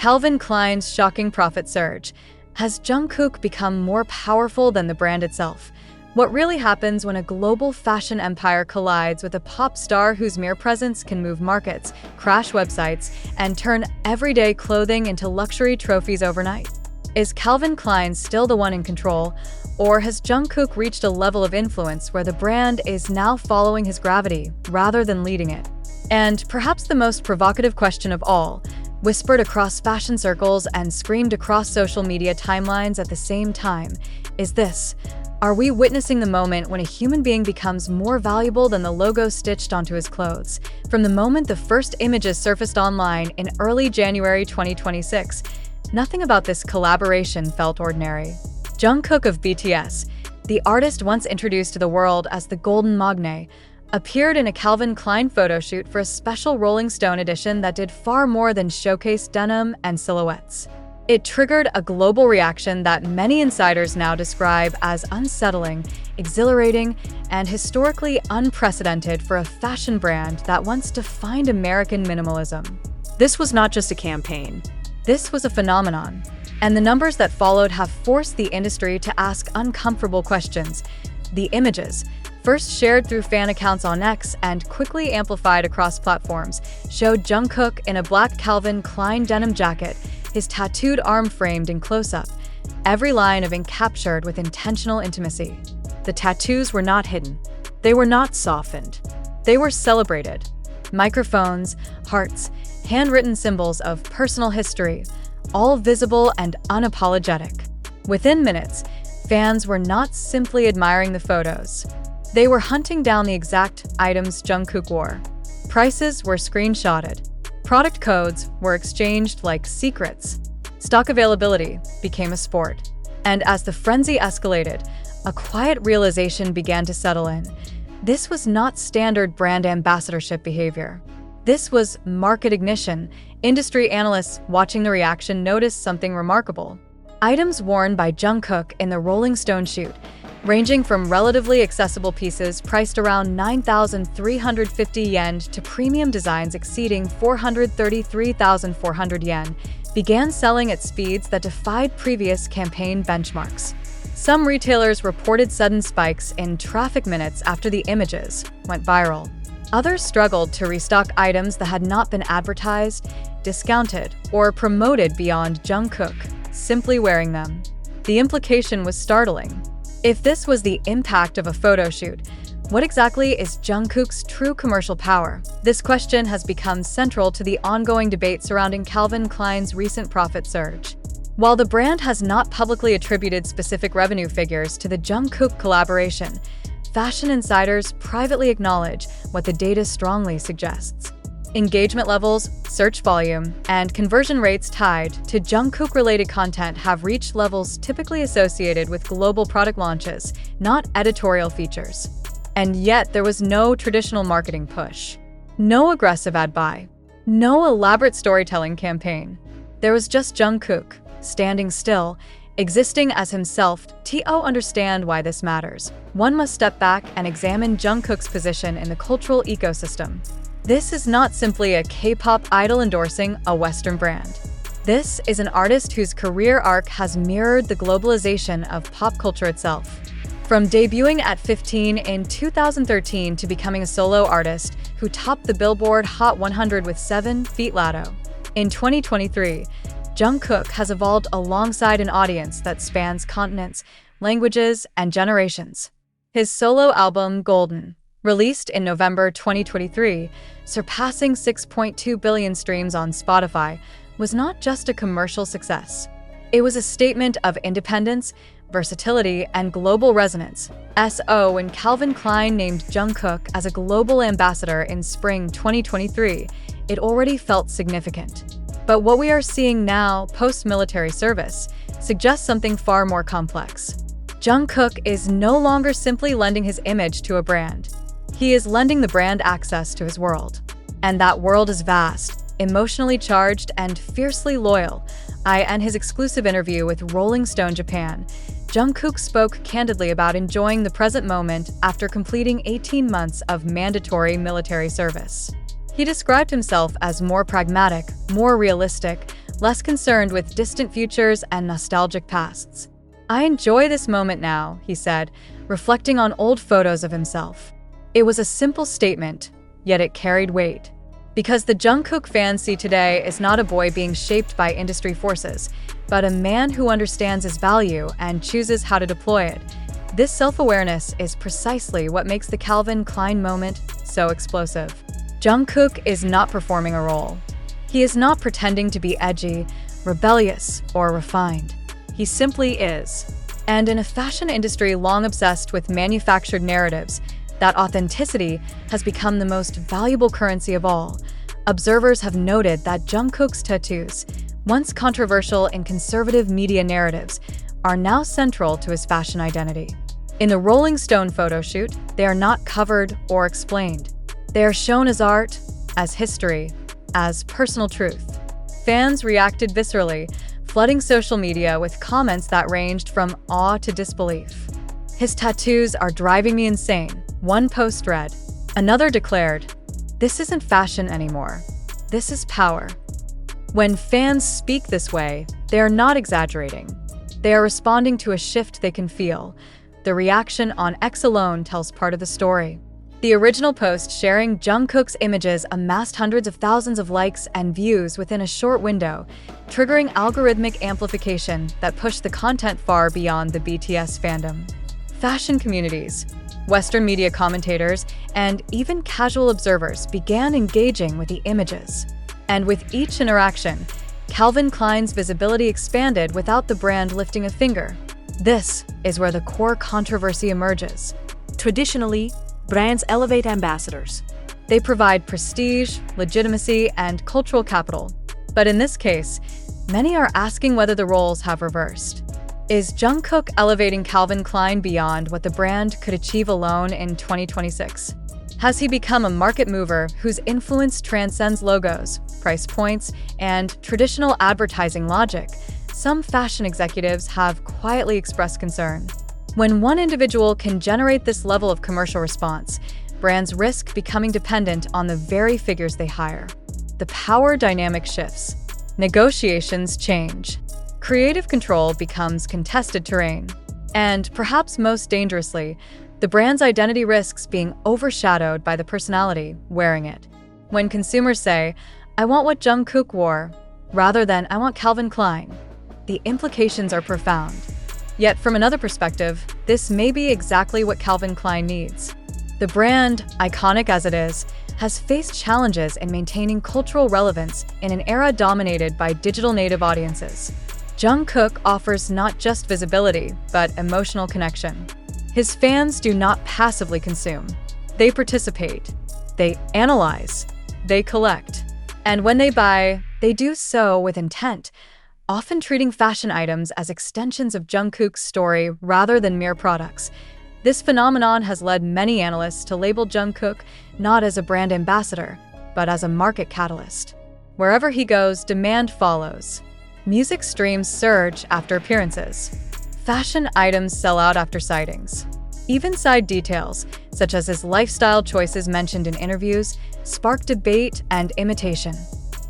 Calvin Klein's shocking profit surge. Has Jungkook become more powerful than the brand itself? What really happens when a global fashion empire collides with a pop star whose mere presence can move markets, crash websites, and turn everyday clothing into luxury trophies overnight? Is Calvin Klein still the one in control, or has Jungkook reached a level of influence where the brand is now following his gravity rather than leading it? And perhaps the most provocative question of all, whispered across fashion circles and screamed across social media timelines at the same time, is this: are we witnessing the moment when a human being becomes more valuable than the logo stitched onto his clothes? From the moment the first images surfaced online in early January 2026, nothing about this collaboration felt ordinary. Jungkook of BTS, the artist once introduced to the world as the Golden Magne, appeared in a Calvin Klein photoshoot for a special Rolling Stone edition that did far more than showcase denim and silhouettes. It triggered a global reaction that many insiders now describe as unsettling, exhilarating, and historically unprecedented for a fashion brand that once defined American minimalism. This was not just a campaign. This was a phenomenon. And the numbers that followed have forced the industry to ask uncomfortable questions. The images, first shared through fan accounts on X and quickly amplified across platforms, showed Jungkook in a black Calvin Klein denim jacket, his tattooed arm framed in close-up, every line of ink captured with intentional intimacy. The tattoos were not hidden. They were not softened. They were celebrated. Microphones, hearts, handwritten symbols of personal history, all visible and unapologetic. Within minutes, fans were not simply admiring the photos. They were hunting down the exact items Jungkook wore. Prices were screenshotted. Product codes were exchanged like secrets. Stock availability became a sport. And as the frenzy escalated, a quiet realization began to settle in. This was not standard brand ambassadorship behavior. This was market ignition. Industry analysts watching the reaction noticed something remarkable. Items worn by Jungkook in the Rolling Stone shoot, ranging from relatively accessible pieces priced around 9,350 yen to premium designs exceeding 433,400 yen, began selling at speeds that defied previous campaign benchmarks. Some retailers reported sudden spikes in traffic minutes after the images went viral. Others struggled to restock items that had not been advertised, discounted, or promoted beyond Jungkook simply wearing them. The implication was startling. If this was the impact of a photo shoot, what exactly is Jungkook's true commercial power? This question has become central to the ongoing debate surrounding Calvin Klein's recent profit surge. While the brand has not publicly attributed specific revenue figures to the Jungkook collaboration, fashion insiders privately acknowledge what the data strongly suggests. Engagement levels, search volume, and conversion rates tied to Jungkook-related content have reached levels typically associated with global product launches, not editorial features. And yet there was no traditional marketing push. No aggressive ad buy. No elaborate storytelling campaign. There was just Jungkook, standing still, existing as himself. To understand why this matters, one must step back and examine Jungkook's position in the cultural ecosystem. This is not simply a K-pop idol endorsing a Western brand. This is an artist whose career arc has mirrored the globalization of pop culture itself. From debuting at 15 in 2013 to becoming a solo artist who topped the Billboard Hot 100 with 7 Feet Lato. In 2023, Jungkook has evolved alongside an audience that spans continents, languages, and generations. His solo album, Golden, released in November 2023, surpassing 6.2 billion streams on Spotify, was not just a commercial success. It was a statement of independence, versatility, and global resonance. When Calvin Klein named Jungkook as a global ambassador in spring 2023, it already felt significant. But what we are seeing now, post-military service, suggests something far more complex. Jungkook is no longer simply lending his image to a brand. He is lending the brand access to his world. And that world is vast, emotionally charged, and fiercely loyal. In his exclusive interview with Rolling Stone Japan, Jungkook spoke candidly about enjoying the present moment after completing 18 months of mandatory military service. He described himself as more pragmatic, more realistic, less concerned with distant futures and nostalgic pasts. "I enjoy this moment now," he said, reflecting on old photos of himself. It was a simple statement, yet it carried weight. Because the Jungkook fans see today is not a boy being shaped by industry forces, but a man who understands his value and chooses how to deploy it. This self-awareness is precisely what makes the Calvin Klein moment so explosive. Jungkook is not performing a role. He is not pretending to be edgy, rebellious, or refined. He simply is. And in a fashion industry long obsessed with manufactured narratives, that authenticity has become the most valuable currency of all. Observers have noted that Jungkook's tattoos, once controversial in conservative media narratives, are now central to his fashion identity. In the Rolling Stone photo shoot, they are not covered or explained. They are shown as art, as history, as personal truth. Fans reacted viscerally, flooding social media with comments that ranged from awe to disbelief. "His tattoos are driving me insane," one post read. Another declared, "This isn't fashion anymore. This is power." When fans speak this way, they are not exaggerating. They are responding to a shift they can feel. The reaction on X alone tells part of the story. The original post sharing Jungkook's images amassed hundreds of thousands of likes and views within a short window, triggering algorithmic amplification that pushed the content far beyond the BTS fandom. Fashion communities, Western media commentators, and even casual observers began engaging with the images. And with each interaction, Calvin Klein's visibility expanded without the brand lifting a finger. This is where the core controversy emerges. Traditionally, brands elevate ambassadors. They provide prestige, legitimacy, and cultural capital. But in this case, many are asking whether the roles have reversed. Is Jungkook elevating Calvin Klein beyond what the brand could achieve alone in 2026? Has he become a market mover whose influence transcends logos, price points, and traditional advertising logic? Some fashion executives have quietly expressed concern. When one individual can generate this level of commercial response, brands risk becoming dependent on the very figures they hire. The power dynamic shifts. Negotiations change. Creative control becomes contested terrain. And perhaps most dangerously, the brand's identity risks being overshadowed by the personality wearing it. When consumers say, "I want what Jungkook wore," rather than "I want Calvin Klein," the implications are profound. Yet from another perspective, this may be exactly what Calvin Klein needs. The brand, iconic as it is, has faced challenges in maintaining cultural relevance in an era dominated by digital native audiences. Jungkook offers not just visibility, but emotional connection. His fans do not passively consume. They participate. They analyze. They collect. And when they buy, they do so with intent, often treating fashion items as extensions of Jungkook's story rather than mere products. This phenomenon has led many analysts to label Jungkook not as a brand ambassador, but as a market catalyst. Wherever he goes, demand follows. Music streams surge after appearances. Fashion items sell out after sightings. Even side details, such as his lifestyle choices mentioned in interviews, spark debate and imitation.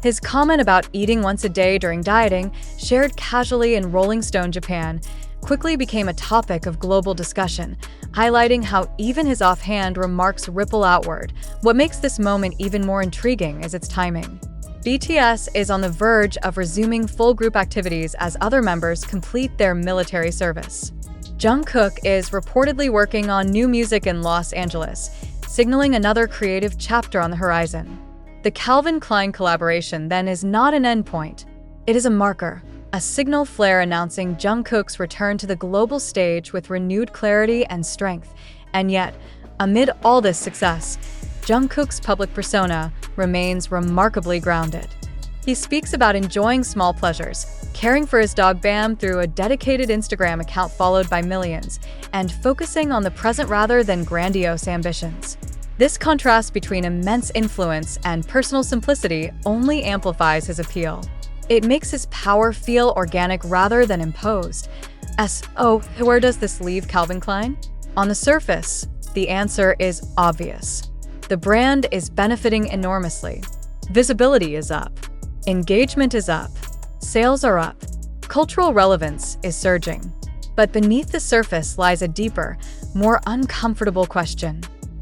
His comment about eating once a day during dieting, shared casually in Rolling Stone Japan, quickly became a topic of global discussion, highlighting how even his offhand remarks ripple outward. What makes this moment even more intriguing is its timing. BTS is on the verge of resuming full group activities as other members complete their military service. Jungkook is reportedly working on new music in Los Angeles, signaling another creative chapter on the horizon. The Calvin Klein collaboration then is not an endpoint. It is a marker, a signal flare announcing Jungkook's return to the global stage with renewed clarity and strength. And yet, amid all this success, Jungkook's public persona remains remarkably grounded. He speaks about enjoying small pleasures, caring for his dog Bam through a dedicated Instagram account followed by millions, and focusing on the present rather than grandiose ambitions. This contrast between immense influence and personal simplicity only amplifies his appeal. It makes his power feel organic rather than imposed. Where does this leave Calvin Klein? On the surface, the answer is obvious. The brand is benefiting enormously. Visibility is up. Engagement is up. Sales are up. Cultural relevance is surging. But beneath the surface lies a deeper, more uncomfortable question.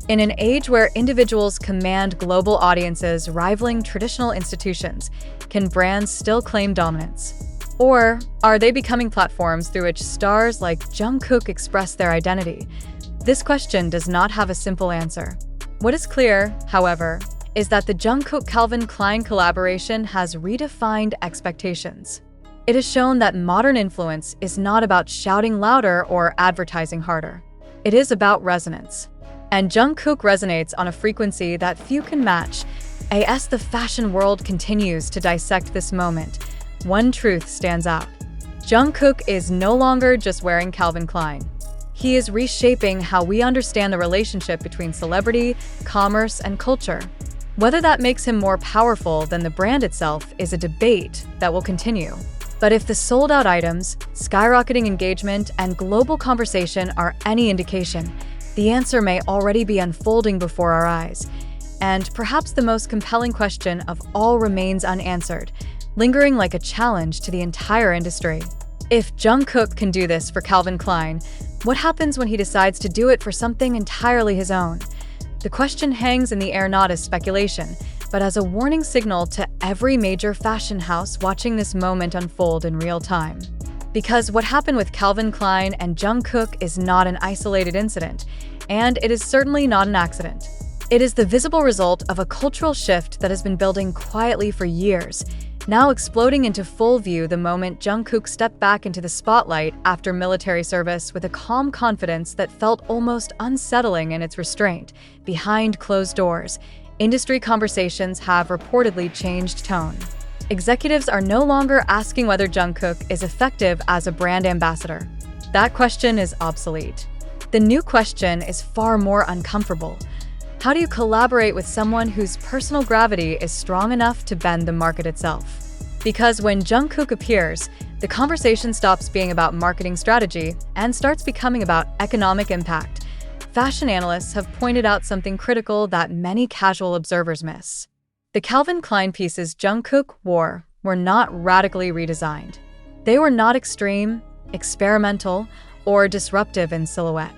In an age where individuals command global audiences rivaling traditional institutions, can brands still claim dominance? Or are they becoming platforms through which stars like Jungkook express their identity? This question does not have a simple answer. What is clear, however, is that the Jungkook-Calvin Klein collaboration has redefined expectations. It has shown that modern influence is not about shouting louder or advertising harder. It is about resonance. And Jungkook resonates on a frequency that few can match. As the fashion world continues to dissect this moment, one truth stands out. Jungkook is no longer just wearing Calvin Klein. He is reshaping how we understand the relationship between celebrity, commerce, and culture. Whether that makes him more powerful than the brand itself is a debate that will continue. But if the sold-out items, skyrocketing engagement, and global conversation are any indication, the answer may already be unfolding before our eyes. And perhaps the most compelling question of all remains unanswered, lingering like a challenge to the entire industry. If Jungkook can do this for Calvin Klein, what happens when he decides to do it for something entirely his own? The question hangs in the air not as speculation, but as a warning signal to every major fashion house watching this moment unfold in real time. Because what happened with Calvin Klein and Jungkook is not an isolated incident, and it is certainly not an accident. It is the visible result of a cultural shift that has been building quietly for years, now exploding into full view the moment Jungkook stepped back into the spotlight after military service with a calm confidence that felt almost unsettling in its restraint. Behind closed doors, industry conversations have reportedly changed tone. Executives are no longer asking whether Jungkook is effective as a brand ambassador. That question is obsolete. The new question is far more uncomfortable. How do you collaborate with someone whose personal gravity is strong enough to bend the market itself? Because when Jungkook appears, the conversation stops being about marketing strategy and starts becoming about economic impact. Fashion analysts have pointed out something critical that many casual observers miss. The Calvin Klein pieces Jungkook wore were not radically redesigned. They were not extreme, experimental, or disruptive in silhouette.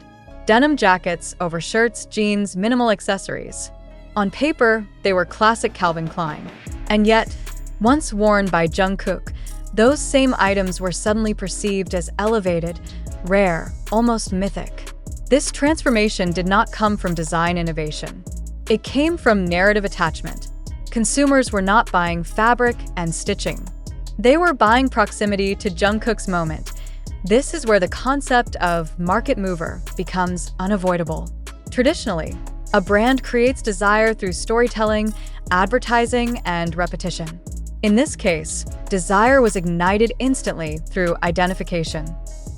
Denim jackets over shirts, jeans, minimal accessories. On paper, they were classic Calvin Klein. And yet, once worn by Jungkook, those same items were suddenly perceived as elevated, rare, almost mythic. This transformation did not come from design innovation. It came from narrative attachment. Consumers were not buying fabric and stitching. They were buying proximity to Jungkook's moment. This is where the concept of market mover becomes unavoidable. Traditionally, a brand creates desire through storytelling, advertising, and repetition. In this case, desire was ignited instantly through identification.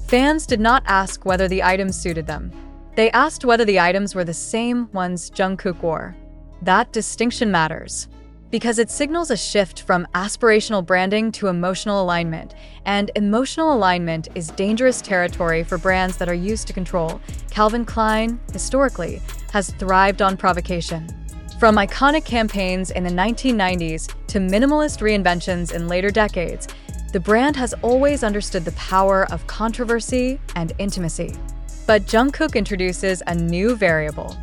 Fans did not ask whether the items suited them. They asked whether the items were the same ones Jungkook wore. That distinction matters, because it signals a shift from aspirational branding to emotional alignment, and emotional alignment is dangerous territory for brands that are used to control. Calvin Klein, historically, has thrived on provocation. From iconic campaigns in the 1990s to minimalist reinventions in later decades, the brand has always understood the power of controversy and intimacy. But Jungkook introduces a new variable.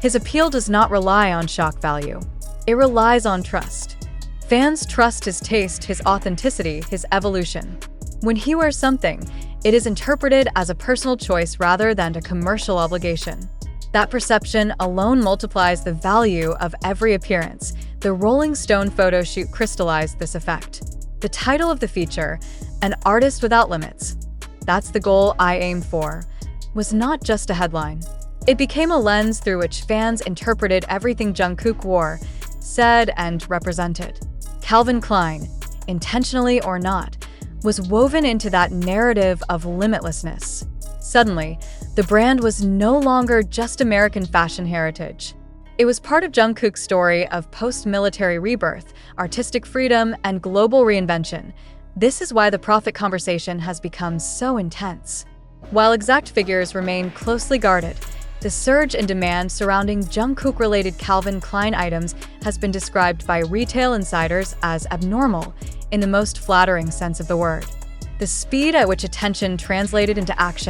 His appeal does not rely on shock value. It relies on trust. Fans trust his taste, his authenticity, his evolution. When he wears something, it is interpreted as a personal choice rather than a commercial obligation. That perception alone multiplies the value of every appearance. The Rolling Stone photo shoot crystallized this effect. The title of the feature, An Artist Without Limits, that's the goal I aim for, was not just a headline. It became a lens through which fans interpreted everything Jungkook wore, said, and represented. Calvin Klein, intentionally or not, was woven into that narrative of limitlessness. Suddenly, the brand was no longer just American fashion heritage. It was part of Jungkook's story of post-military rebirth, artistic freedom, and global reinvention. This is why the profit conversation has become so intense. While exact figures remain closely guarded, The surge in demand surrounding Jungkook-related Calvin Klein items has been described by retail insiders as abnormal, in the most flattering sense of the word. The speed at which attention translated into action